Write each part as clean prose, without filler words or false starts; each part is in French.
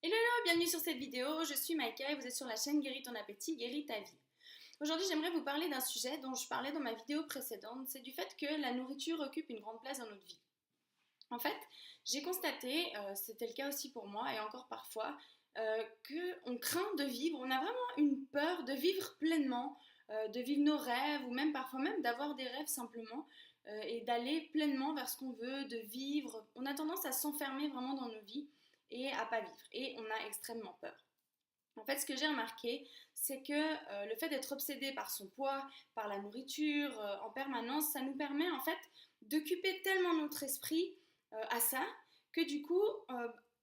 Hello, bienvenue sur cette vidéo, je suis Maïka et vous êtes sur la chaîne Guéris ton appétit, guéris ta vie. Aujourd'hui j'aimerais vous parler d'un sujet dont je parlais dans ma vidéo précédente, c'est du fait que la nourriture occupe une grande place dans notre vie. En fait, j'ai constaté, c'était le cas aussi pour moi et encore parfois, qu'on craint de vivre, on a vraiment une peur de vivre pleinement, de vivre nos rêves ou même parfois même d'avoir des rêves simplement et d'aller pleinement vers ce qu'on veut, de vivre. On a tendance à s'enfermer vraiment dans nos vies et à pas vivre et on a extrêmement peur. En fait, ce que j'ai remarqué, c'est que le fait d'être obsédé par son poids, par la nourriture en permanence, ça nous permet en fait d'occuper tellement notre esprit à ça que du coup,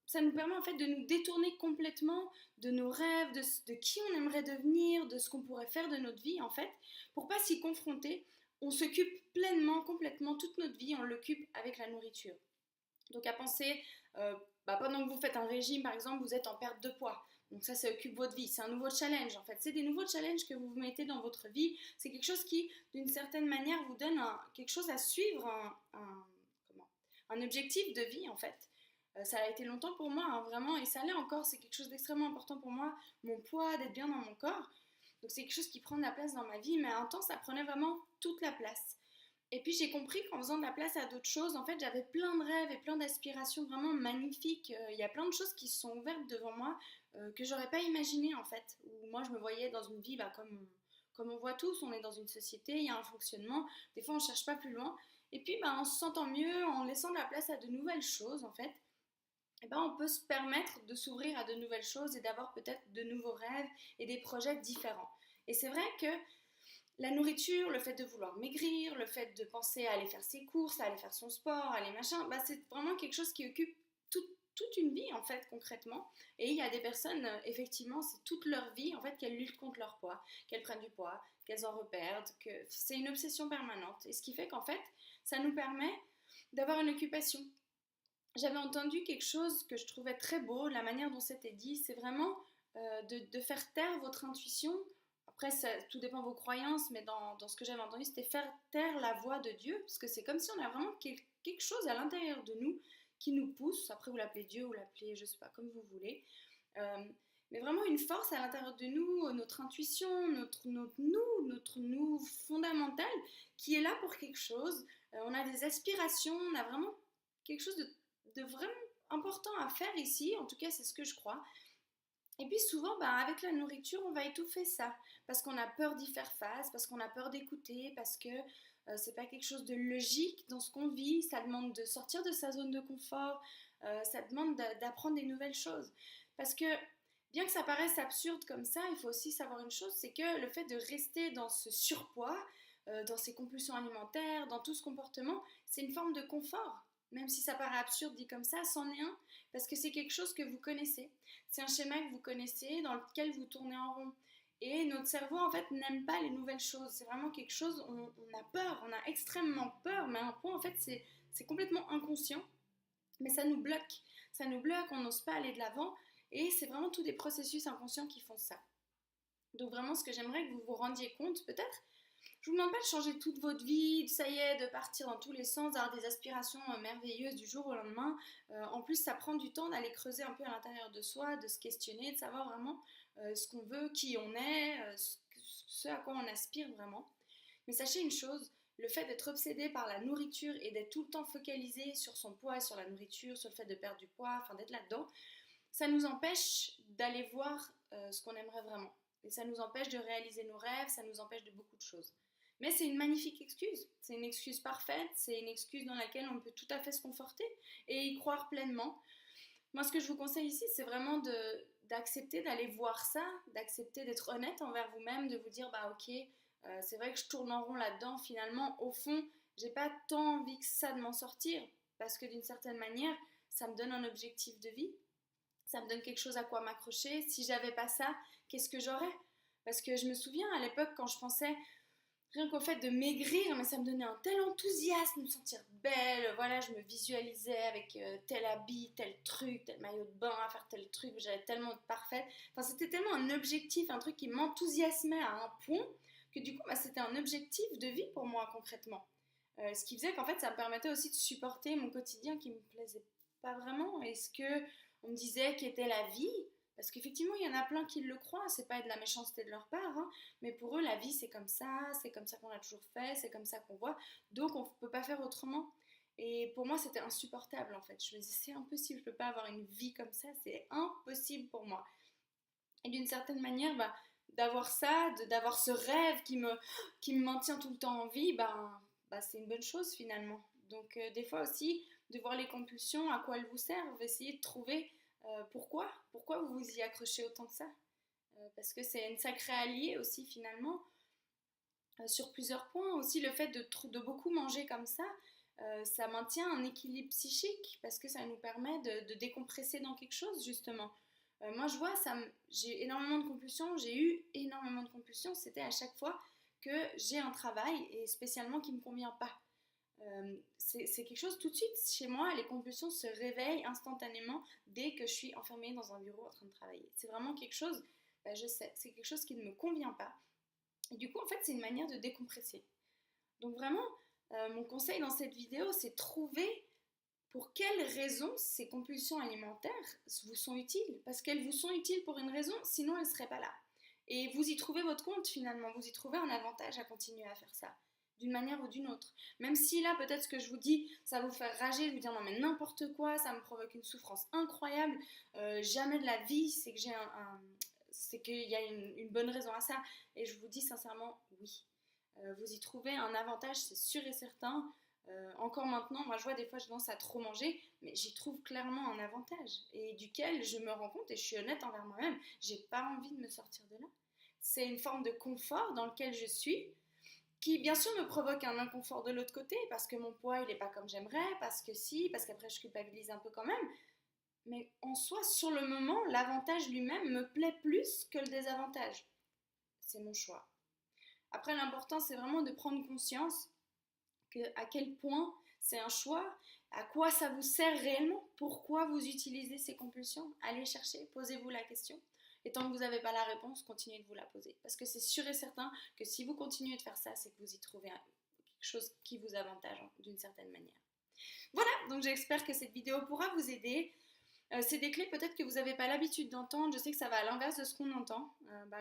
ça nous permet en fait de nous détourner complètement de nos rêves, de qui on aimerait devenir, de ce qu'on pourrait faire de notre vie en fait, pour pas s'y confronter. On s'occupe pleinement, complètement, toute notre vie, on l'occupe avec la nourriture. Donc à penser, pendant que vous faites un régime par exemple, vous êtes en perte de poids. Donc ça occupe votre vie, c'est un nouveau challenge en fait. C'est des nouveaux challenges que vous vous mettez dans votre vie. C'est quelque chose qui, d'une certaine manière, vous donne quelque chose à suivre, un objectif de vie en fait. Ça a été longtemps pour moi, hein, vraiment, et ça l'est encore. C'est quelque chose d'extrêmement important pour moi, mon poids, d'être bien dans mon corps. Donc c'est quelque chose qui prend de la place dans ma vie, mais à un temps, ça prenait vraiment toute la place. Et puis j'ai compris qu'en faisant de la place à d'autres choses, en fait, j'avais plein de rêves et plein d'aspirations vraiment magnifiques. Il y a plein de choses qui se sont ouvertes devant moi que j'aurais pas imaginé en fait. Où moi, je me voyais dans une vie comme on voit tous, on est dans une société, il y a un fonctionnement. Des fois, on cherche pas plus loin. Et puis, en se sentant mieux, en laissant de la place à de nouvelles choses, en fait, on peut se permettre de s'ouvrir à de nouvelles choses et d'avoir peut-être de nouveaux rêves et des projets différents. Et c'est vrai que la nourriture, le fait de vouloir maigrir, le fait de penser à aller faire ses courses, à aller faire son sport, à aller machin, c'est vraiment quelque chose qui occupe toute une vie en fait concrètement. Et il y a des personnes, effectivement, c'est toute leur vie en fait qu'elles luttent contre leur poids, qu'elles prennent du poids, qu'elles en reperdent, que c'est une obsession permanente. Et ce qui fait qu'en fait, ça nous permet d'avoir une occupation. J'avais entendu quelque chose que je trouvais très beau, la manière dont c'était dit, c'est vraiment de faire taire votre intuition. Après, ça, tout dépend de vos croyances, mais dans ce que j'avais entendu, c'était faire taire la voix de Dieu, parce que c'est comme si on a vraiment quelque chose à l'intérieur de nous qui nous pousse. Après, vous l'appelez Dieu, vous l'appelez, je sais pas, comme vous voulez. Euh, mais vraiment une force à l'intérieur de nous, notre intuition, notre nous fondamental, qui est là pour quelque chose. On a des aspirations, on a vraiment quelque chose de vraiment important à faire ici, en tout cas c'est ce que je crois. Et puis souvent, avec la nourriture, on va étouffer ça, parce qu'on a peur d'y faire face, parce qu'on a peur d'écouter, parce que c'est pas quelque chose de logique dans ce qu'on vit, ça demande de sortir de sa zone de confort, ça demande d'apprendre des nouvelles choses. Parce que bien que ça paraisse absurde comme ça, il faut aussi savoir une chose, c'est que le fait de rester dans ce surpoids, dans ces compulsions alimentaires, dans tout ce comportement, c'est une forme de confort. Même si ça paraît absurde dit comme ça, c'en est un, parce que c'est quelque chose que vous connaissez. C'est un schéma que vous connaissez, dans lequel vous tournez en rond. Et notre cerveau, en fait, n'aime pas les nouvelles choses. C'est vraiment quelque chose, on a peur, on a extrêmement peur, mais à un point, en fait, c'est complètement inconscient. Mais ça nous bloque. Ça nous bloque, on n'ose pas aller de l'avant. Et c'est vraiment tous des processus inconscients qui font ça. Donc vraiment, ce que j'aimerais que vous vous rendiez compte, peut-être, je vous demande pas de changer toute votre vie, ça y est, de partir dans tous les sens, d'avoir des aspirations merveilleuses du jour au lendemain. En plus, ça prend du temps d'aller creuser un peu à l'intérieur de soi, de se questionner, de savoir vraiment ce qu'on veut, qui on est, ce à quoi on aspire vraiment. Mais sachez une chose, le fait d'être obsédé par la nourriture et d'être tout le temps focalisé sur son poids, sur la nourriture, sur le fait de perdre du poids, enfin d'être là-dedans, ça nous empêche d'aller voir ce qu'on aimerait vraiment. Et ça nous empêche de réaliser nos rêves, ça nous empêche de beaucoup de choses. Mais c'est une magnifique excuse. C'est une excuse parfaite, c'est une excuse dans laquelle on peut tout à fait se conforter et y croire pleinement. Moi, ce que je vous conseille ici, c'est vraiment d'accepter d'aller voir ça, d'accepter d'être honnête envers vous-même, de vous dire, ok, c'est vrai que je tourne en rond là-dedans, finalement, au fond, j'ai pas tant envie que ça de m'en sortir, parce que d'une certaine manière, ça me donne un objectif de vie, ça me donne quelque chose à quoi m'accrocher. Si j'avais pas ça, qu'est-ce que j'aurais? Parce que je me souviens à l'époque quand je pensais rien qu'au fait de maigrir, mais ça me donnait un tel enthousiasme, de me sentir belle. Voilà, je me visualisais avec tel habit, tel truc, tel maillot de bain, à faire tel truc, j'allais tellement être parfaite. Enfin, c'était tellement un objectif, un truc qui m'enthousiasmait à un point que du coup, c'était un objectif de vie pour moi concrètement. Ce qui faisait qu'en fait, ça me permettait aussi de supporter mon quotidien qui me plaisait pas vraiment. Est-ce que on me disait qu'était la vie, parce qu'effectivement, il y en a plein qui le croient, c'est pas de la méchanceté de leur part, hein, mais pour eux, la vie, c'est comme ça qu'on a toujours fait, c'est comme ça qu'on voit, donc on ne peut pas faire autrement. Et pour moi, c'était insupportable en fait. Je me disais, c'est impossible, je ne peux pas avoir une vie comme ça, c'est impossible pour moi. Et d'une certaine manière, d'avoir ça, d'avoir ce rêve qui me maintient tout le temps en vie, c'est une bonne chose finalement. Donc des fois aussi, de voir les compulsions, à quoi elles vous servent, essayer de trouver pourquoi vous vous y accrochez autant que ça. Parce que c'est une sacrée alliée aussi finalement, sur plusieurs points. Aussi le fait de beaucoup manger comme ça maintient un équilibre psychique parce que ça nous permet de décompresser dans quelque chose justement. Moi je vois, j'ai énormément de compulsions, j'ai eu énormément de compulsions, c'était à chaque fois que j'ai un travail et spécialement qui ne me convient pas. C'est quelque chose tout de suite chez moi, les compulsions se réveillent instantanément dès que je suis enfermée dans un bureau en train de travailler. C'est vraiment quelque chose, je sais, c'est quelque chose qui ne me convient pas. Et du coup en fait c'est une manière de décompresser. Donc vraiment, mon conseil dans cette vidéo c'est trouver pour quelles raisons ces compulsions alimentaires vous sont utiles. Parce qu'elles vous sont utiles pour une raison, sinon elles ne seraient pas là. Et vous y trouvez votre compte finalement, vous y trouvez un avantage à continuer à faire ça, d'une manière ou d'une autre. Même si là, peut-être ce que je vous dis, ça va vous faire rager, vous dire non mais n'importe quoi, ça me provoque une souffrance incroyable, jamais de la vie, c'est que c'est qu'il y a une bonne raison à ça. Et je vous dis sincèrement, oui. Vous y trouvez un avantage, c'est sûr et certain. Encore maintenant, moi je vois des fois je tendance à trop manger, mais j'y trouve clairement un avantage et duquel je me rends compte et je suis honnête envers moi-même, j'ai pas envie de me sortir de là. C'est une forme de confort dans lequel je suis, qui bien sûr me provoque un inconfort de l'autre côté, parce que mon poids il est pas comme j'aimerais, parce que si, parce qu'après je culpabilise un peu quand même, mais en soi, sur le moment, l'avantage lui-même me plaît plus que le désavantage. C'est mon choix. Après, l'important c'est vraiment de prendre conscience à quel point c'est un choix, à quoi ça vous sert réellement, pourquoi vous utilisez ces compulsions. Allez chercher, posez-vous la question. Et tant que vous n'avez pas la réponse, continuez de vous la poser. Parce que c'est sûr et certain que si vous continuez de faire ça, c'est que vous y trouvez quelque chose qui vous avantage d'une certaine manière. Voilà, donc j'espère que cette vidéo pourra vous aider. C'est des clés peut-être que vous n'avez pas l'habitude d'entendre. Je sais que ça va à l'inverse de ce qu'on entend.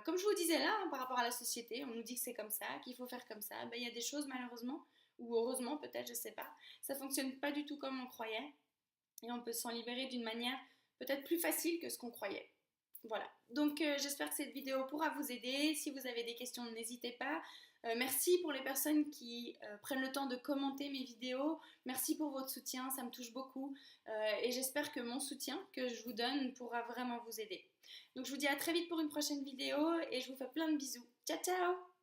Comme je vous disais là, par rapport à la société, on nous dit que c'est comme ça, qu'il faut faire comme ça. Il y a des choses malheureusement, ou heureusement peut-être, je ne sais pas, ça ne fonctionne pas du tout comme on croyait. Et on peut s'en libérer d'une manière peut-être plus facile que ce qu'on croyait. Voilà, donc j'espère que cette vidéo pourra vous aider. Si vous avez des questions, n'hésitez pas. Merci pour les personnes qui prennent le temps de commenter mes vidéos. Merci pour votre soutien, ça me touche beaucoup. Et j'espère que mon soutien que je vous donne pourra vraiment vous aider. Donc je vous dis à très vite pour une prochaine vidéo et je vous fais plein de bisous. Ciao ciao!